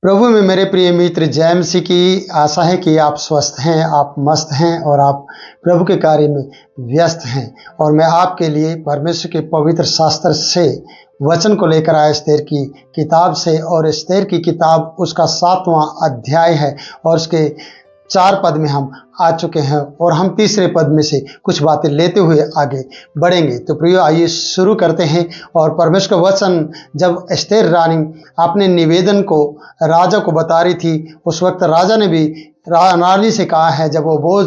प्रभु में मेरे प्रिय मित्र जय मसीह की आशा है कि आप स्वस्थ हैं, आप मस्त हैं और आप प्रभु के कार्य में व्यस्त हैं। और मैं आपके लिए परमेश्वर के पवित्र शास्त्र से वचन को लेकर आया एस्तेर की किताब से। और एस्तेर की किताब उसका 7वां अध्याय है और उसके 4 पद में हम आ चुके हैं और हम तीसरे पद में से कुछ बातें लेते हुए आगे बढ़ेंगे। तो प्रियो, आइए शुरू करते हैं। और परमेश्वर का वचन जब एस्तेर रानी अपने निवेदन को राजा को बता रही थी, उस वक्त राजा ने भी रानी से कहा है, जब वो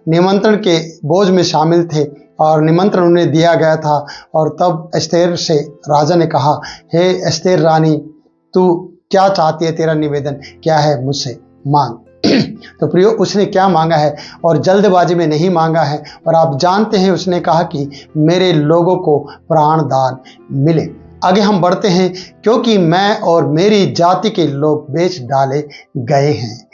निमंत्रण के बोझ में शामिल थे और निमंत्रण उन्हें दिया गया था, और तब एस्तेर से राजा ने कहा, हे एस्तेर रानी, तू क्या चाहती है, तेरा निवेदन क्या है, मुझसे मांग। तो प्रियो, उसने क्या मांगा है और जल्दबाजी में नहीं मांगा है। और आप जानते हैं, उसने कहा कि मेरे लोगों को प्राण दान मिले। आगे हम बढ़ते हैं। क्योंकि मैं और मेरी जाति के लोग बेच डाले गए हैं,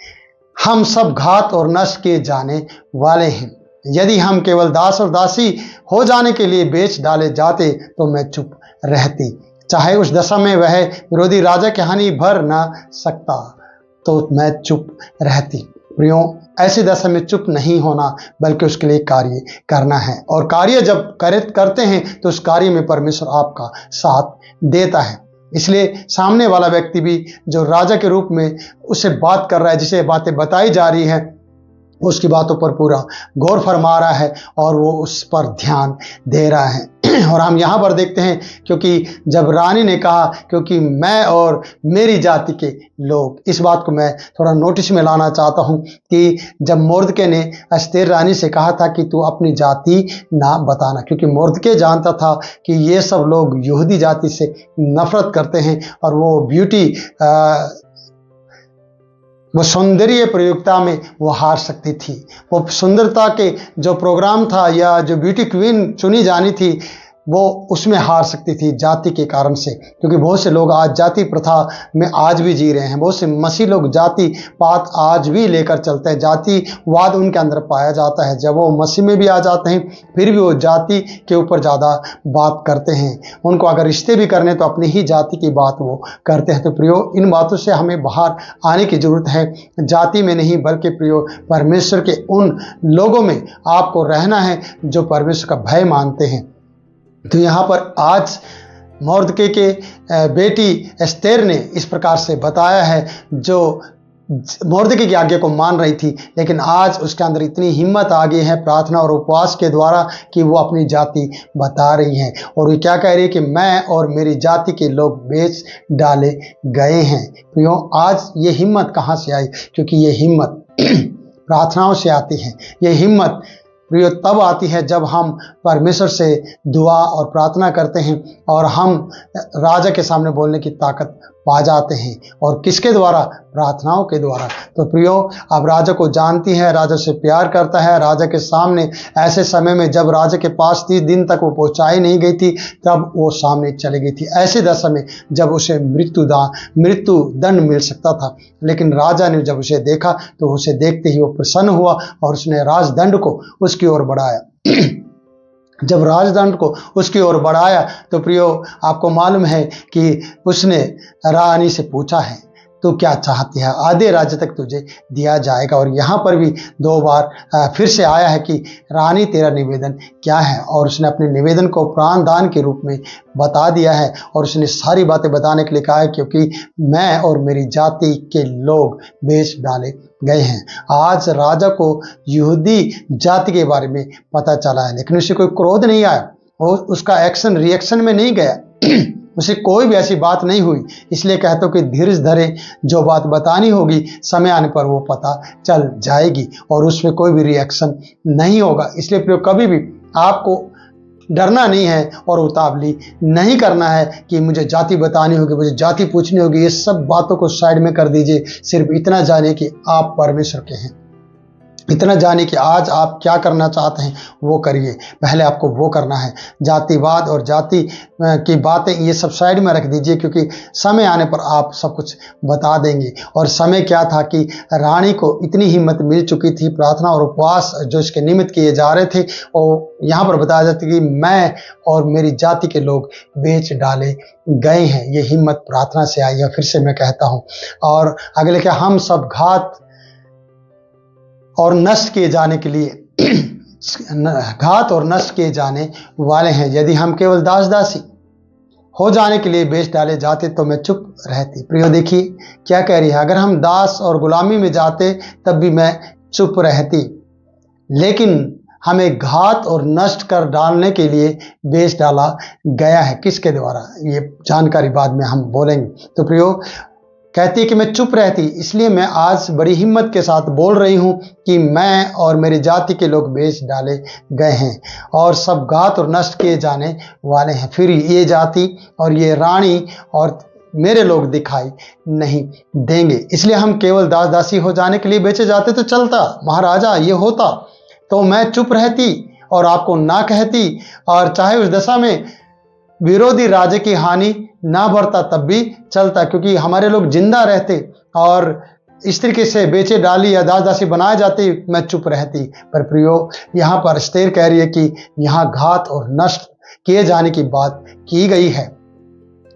हम सब घात और नष्ट किए जाने वाले हैं। यदि हम केवल दास और दासी हो जाने के लिए बेच डाले जाते तो मैं चुप रहती, चाहे उस दशा में वह विरोधी राजा की हानि भर ना सकता तो मैं चुप रहती। प्रियो, ऐसी दशा में चुप नहीं होना बल्कि उसके लिए कार्य करना है। और कार्य जब करते हैं तो उस कार्य में परमेश्वर आपका साथ देता है। इसलिए सामने वाला व्यक्ति भी जो राजा के रूप में उससे बात कर रहा है, जिसे बातें बताई जा रही है, उसकी बातों पर पूरा गौर फरमा रहा है और वो उस पर ध्यान दे रहा है। और हम यहाँ पर देखते हैं, क्योंकि जब रानी ने कहा क्योंकि मैं और मेरी जाति के लोग, इस बात को मैं थोड़ा नोटिस में लाना चाहता हूँ कि जब मोर्दके ने एस्तेर रानी से कहा था कि तू अपनी जाति ना बताना, क्योंकि मोर्दके जानता था कि ये सब लोग यहूदी जाति से नफरत करते हैं और वो वो सौंदर्य प्रयोगता में वो हार सकती थी। वो सुंदरता के जो प्रोग्राम था या जो ब्यूटी क्वीन चुनी जानी थी, वो उसमें हार सकती थी जाति के कारण से। क्योंकि बहुत से लोग आज जाति प्रथा में आज भी जी रहे हैं। बहुत से मसीह लोग जाति पात आज भी लेकर चलते हैं, जातिवाद उनके अंदर पाया जाता है। जब वो मसीह में भी आ जाते हैं फिर भी वो जाति के ऊपर ज़्यादा बात करते हैं। उनको अगर रिश्ते भी करने तो अपनी ही जाति की बात वो करते हैं। तो प्रियो, इन बातों से हमें बाहर आने की ज़रूरत है, जाति में नहीं बल्कि प्रियो परमेश्वर के उन लोगों में आपको रहना है जो परमेश्वर का भय मानते हैं। तो यहाँ पर आज मोर्दके के बेटी एस्तेर ने इस प्रकार से बताया है, जो मोर्दके की आज्ञा को मान रही थी, लेकिन आज उसके अंदर इतनी हिम्मत आ गई है प्रार्थना और उपवास के द्वारा कि वो अपनी जाति बता रही है। और वो क्या कह रही है कि मैं और मेरी जाति के लोग बेच डाले गए हैं। तो आज ये हिम्मत कहाँ से आई? क्योंकि ये हिम्मत प्रार्थनाओं से आती है। ये हिम्मत प्रियो तब आती है जब हम परमेश्वर से दुआ और प्रार्थना करते हैं और हम राजा के सामने बोलने की ताकत पा जाते हैं। और किसके द्वारा? प्रार्थनाओं के द्वारा। तो प्रियो, अब राजा को जानती है, राजा से प्यार करता है। राजा के सामने ऐसे समय में जब राजा के पास 30 दिन तक वो पहुंचाई नहीं गई थी, तब वो सामने चली गई थी। ऐसी दशा में जब उसे मृत्यु दंड मिल सकता था, लेकिन राजा ने जब उसे देखा तो उसे देखते ही वो प्रसन्न हुआ और उसने राजदंड को उसकी ओर बढ़ाया। जब राजदंड को उसकी ओर बढ़ाया तो प्रियो, आपको मालूम है कि उसने रानी से पूछा है, तो क्या चाहती है? आधे राज्य तक तुझे दिया जाएगा। और यहाँ पर भी 2 बार फिर से आया है कि रानी, तेरा निवेदन क्या है? और उसने अपने निवेदन को प्राण दान के रूप में बता दिया है। और उसने सारी बातें बताने के लिए कहा है, क्योंकि मैं और मेरी जाति के लोग बेच डाले गए हैं। आज राजा को यहूदी जाति के बारे में पता चला है, लेकिन उसे कोई क्रोध नहीं आया, और उसका एक्शन रिएक्शन में नहीं गया। उसे कोई भी ऐसी बात नहीं हुई। इसलिए कहते हो कि धीरज धरे, जो बात बतानी होगी समय आने पर वो पता चल जाएगी और उसमें कोई भी रिएक्शन नहीं होगा। इसलिए प्रियो, कभी भी आपको डरना नहीं है और उतावली नहीं करना है कि मुझे जाति बतानी होगी, मुझे जाति पूछनी होगी। ये सब बातों को साइड में कर दीजिए। सिर्फ इतना जाने कि आप परमेश्वर के हैं, इतना जानिए कि आज आप क्या करना चाहते हैं वो करिए, पहले आपको वो करना है। जातिवाद और जाति की बातें ये सब साइड में रख दीजिए, क्योंकि समय आने पर आप सब कुछ बता देंगे। और समय क्या था कि रानी को इतनी हिम्मत मिल चुकी थी, प्रार्थना और उपवास जो इसके निमित्त किए जा रहे थे, और यहाँ पर बताया जाता है कि मैं और मेरी जाति के लोग बेच डाले गए हैं। ये हिम्मत प्रार्थना से आई है, फिर से मैं कहता हूँ। और अगले क्या, हम सब घात और नष्ट किए जाने के लिए घात और नष्ट किए जाने वाले हैं। यदि हम केवल दास दासी हो जाने के लिए बेच डाले जाते तो मैं चुप रहती। प्रियो देखिए क्या कह रही है, अगर हम दास और गुलामी में जाते तब भी मैं चुप रहती, लेकिन हमें घात और नष्ट कर डालने के लिए बेच डाला गया है। किसके द्वारा, ये जानकारी बाद में हम बोलेंगे। तो प्रियो कहती है कि मैं चुप रहती, इसलिए मैं आज बड़ी हिम्मत के साथ बोल रही हूं कि मैं और मेरी जाति के लोग बेच डाले गए हैं और सब घात और नष्ट किए जाने वाले हैं। फिर ये जाति और ये रानी और मेरे लोग दिखाई नहीं देंगे। इसलिए हम केवल दास दासी हो जाने के लिए बेचे जाते तो चलता, महाराजा ये होता तो मैं चुप रहती और आपको ना कहती, और चाहे उस दशा में विरोधी राज्य की हानि ना बढ़ता तब भी चलता, क्योंकि हमारे लोग जिंदा रहते और इस तरीके से बेचे डाली या दास दासी बनाए जाते, मैं चुप रहती। पर प्रियो यहाँ पर एस्तेर कह रही है कि यहाँ घात और नष्ट किए जाने की बात की गई है,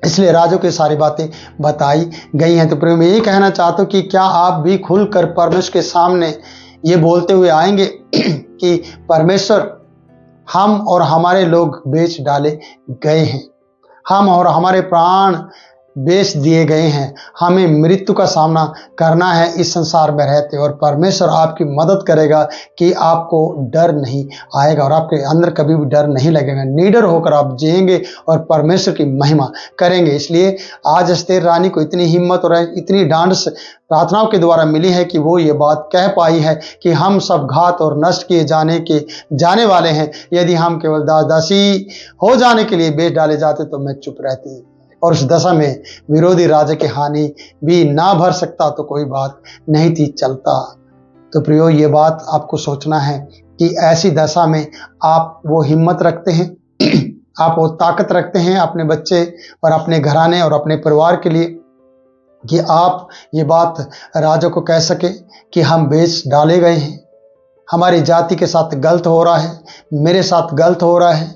इसलिए राजों की सारी बातें बताई गई हैं। तो प्रियो मैं ये कहना चाहता हूँ कि क्या आप भी खुलकर परमेश्वर के सामने ये बोलते हुए आएंगे कि परमेश्वर, हम और हमारे लोग बेच डाले गए हैं, हम और हमारे प्राण बेच दिए गए हैं, हमें मृत्यु का सामना करना है इस संसार में रहते, और परमेश्वर आपकी मदद करेगा कि आपको डर नहीं आएगा और आपके अंदर कभी भी डर नहीं लगेगा। निडर होकर आप जिएंगे और परमेश्वर की महिमा करेंगे। इसलिए आज एस्तेर रानी को इतनी हिम्मत और इतनी डांड प्रार्थनाओं के द्वारा मिली है कि वो ये बात कह पाई है कि हम सब घात और नष्ट किए जाने वाले हैं। यदि हम केवल दास दासी हो जाने के लिए बेच डाले जाते तो मैं चुप रहती, और उस दशा में विरोधी राज्य की हानि भी ना भर सकता तो कोई बात नहीं थी, चलता। तो प्रियो ये बात आपको सोचना है कि ऐसी दशा में आप वो हिम्मत रखते हैं आप वो ताकत रखते हैं अपने बच्चे और अपने घराने और अपने परिवार के लिए कि आप ये बात राजा को कह सके कि हम बेच डाले गए हैं, हमारी जाति के साथ गलत हो रहा है, मेरे साथ गलत हो रहा है,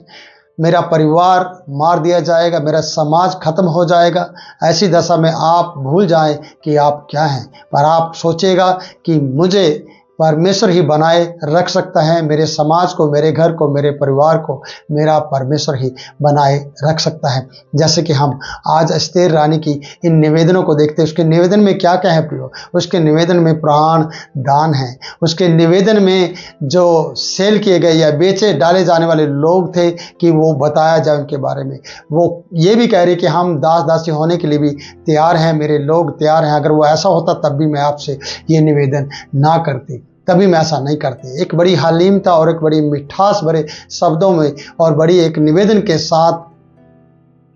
मेरा परिवार मार दिया जाएगा, मेरा समाज खत्म हो जाएगा। ऐसी दशा में आप भूल जाएं कि आप क्या हैं, पर आप सोचेगा कि मुझे परमेश्वर ही बनाए रख सकता है, मेरे समाज को, मेरे घर को, मेरे परिवार को मेरा परमेश्वर ही बनाए रख सकता है। जैसे कि हम आज एस्तेर रानी की इन निवेदनों को देखते हैं, उसके निवेदन में क्या क्या है प्रियो, उसके निवेदन में प्राण दान है, उसके निवेदन में जो सेल किए गए या बेचे डाले जाने वाले लोग थे कि वो बताया जाए उनके बारे में। वो ये भी कह रही कि हम दास दासी होने के लिए भी तैयार हैं, मेरे लोग तैयार हैं, अगर वो ऐसा होता तब भी मैं आपसे ये निवेदन ना करती, तभी मैं ऐसा नहीं करती। एक बड़ी हालिमता और एक बड़ी मिठास भरे शब्दों में और बड़ी एक निवेदन के साथ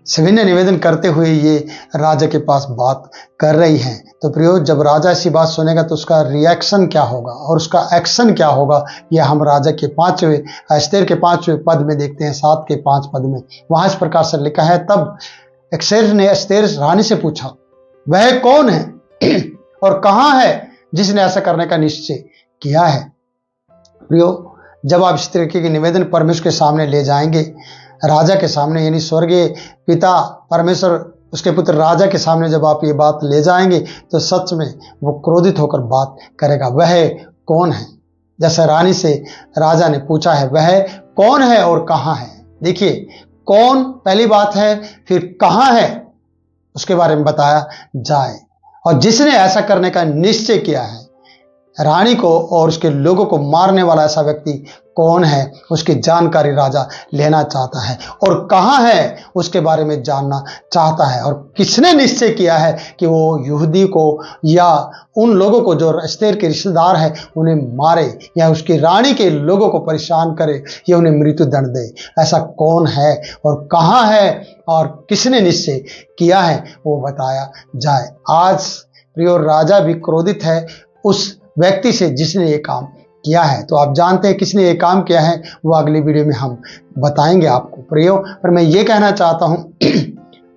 सविनय निवेदन करते हुए ये राजा के पास बात कर रही हैं। तो प्रियो जब राजा ऐसी बात सुनेगा तो उसका रिएक्शन क्या होगा और उसका एक्शन क्या होगा, यह हम राजा के 5वें एस्तेर के 5वें पद में देखते हैं, 7 के 5 पद में। वहां इस प्रकार से लिखा है, तब एस्तेर ने एस्तेर रानी से पूछा, वह कौन है और कहाँ है जिसने ऐसा करने का निश्चय किया है। प्रियो जब आप इस तरीके के निवेदन परमेश्वर के सामने ले जाएंगे, राजा के सामने यानी स्वर्गीय पिता परमेश्वर उसके पुत्र राजा के सामने जब आप ये बात ले जाएंगे तो सच में वो क्रोधित होकर बात करेगा। वह कौन है, जैसे रानी से राजा ने पूछा है, वह कौन है और कहाँ है। देखिए कौन पहली बात है, फिर कहाँ है उसके बारे में बताया जाए, और जिसने ऐसा करने का निश्चय किया है, रानी को और उसके लोगों को मारने वाला ऐसा व्यक्ति कौन है, उसकी जानकारी राजा लेना चाहता है, और कहाँ है उसके बारे में जानना चाहता है, और किसने निश्चय किया है कि वो यहूदी को या उन लोगों को जो एस्तेर के रिश्तेदार हैं उन्हें मारे या उसकी रानी के लोगों को परेशान करे या उन्हें मृत्यु दंड दे। ऐसा कौन है और कहाँ है और किसने निश्चय किया है वो बताया जाए। आज प्रियो राजा भी क्रोधित है उस व्यक्ति से जिसने ये काम किया है। तो आप जानते हैं किसने ये काम किया है, वो अगली वीडियो में हम बताएंगे आपको प्रियो। पर मैं ये कहना चाहता हूँ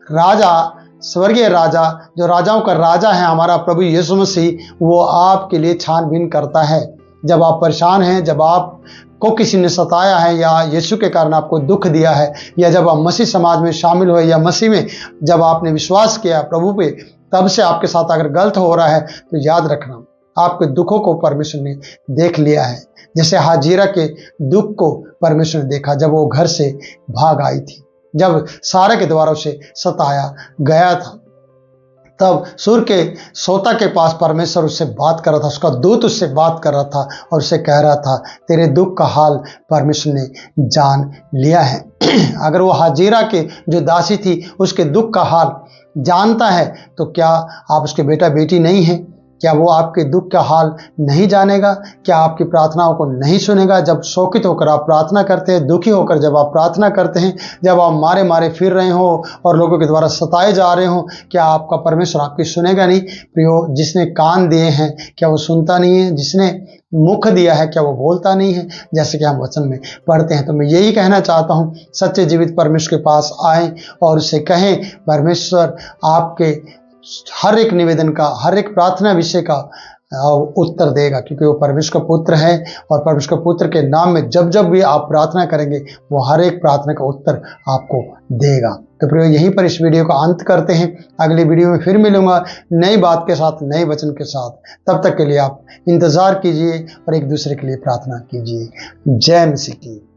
राजा, स्वर्गीय राजा, जो राजाओं का राजा है हमारा प्रभु यीशु मसीह, वो आपके लिए छानबीन करता है। जब आप परेशान हैं, जब आपको किसी ने सताया है या यीशु के कारण आपको दुख दिया है, या जब आप मसीह समाज में शामिल हुए या मसीह में जब आपने विश्वास किया प्रभु पे, तब से आपके साथ अगर गलत हो रहा है तो याद रखना आपके दुखों को परमेश्वर ने देख लिया है। जैसे हाजिरा के दुख को परमेश्वर ने देखा जब वो घर से भाग आई थी, जब सारा के द्वारा उसे सताया गया था, तब सूर के सोता के पास परमेश्वर उससे बात कर रहा था, उसका दूत उससे बात कर रहा था और उसे कह रहा था तेरे दुख का हाल परमेश्वर ने जान लिया है। अगर वो हाजिरा के जो दासी थी उसके दुख का हाल जानता है तो क्या आप उसके बेटा बेटी नहीं हैं? क्या वो आपके दुख का हाल नहीं जानेगा? क्या आपकी प्रार्थनाओं को नहीं सुनेगा? जब शोकित होकर आप प्रार्थना करते हैं, दुखी होकर जब आप प्रार्थना करते हैं, जब आप मारे मारे फिर रहे हो और लोगों के द्वारा सताए जा रहे हो, क्या आपका परमेश्वर आपकी सुनेगा नहीं? प्रियो, जिसने कान दिए हैं क्या वो सुनता नहीं है? जिसने मुख दिया है क्या वो बोलता नहीं है? जैसे कि हम वचन में पढ़ते हैं। तो मैं यही कहना चाहता हूँ, सच्चे जीवित परमेश्वर के पास आएं और उससे कहें परमेश्वर आपके हर एक निवेदन का, हर एक प्रार्थना विषय का उत्तर देगा, क्योंकि वो परमेश्वर का पुत्र है और परमेश्वर का पुत्र के नाम में जब जब भी आप प्रार्थना करेंगे वो हर एक प्रार्थना का उत्तर आपको देगा। तो प्रिय, यहीं पर इस वीडियो का अंत करते हैं। अगली वीडियो में फिर मिलूंगा नई बात के साथ, नए वचन के साथ। तब तक के लिए आप इंतजार कीजिए और एक दूसरे के लिए प्रार्थना कीजिए। जय मसीह की।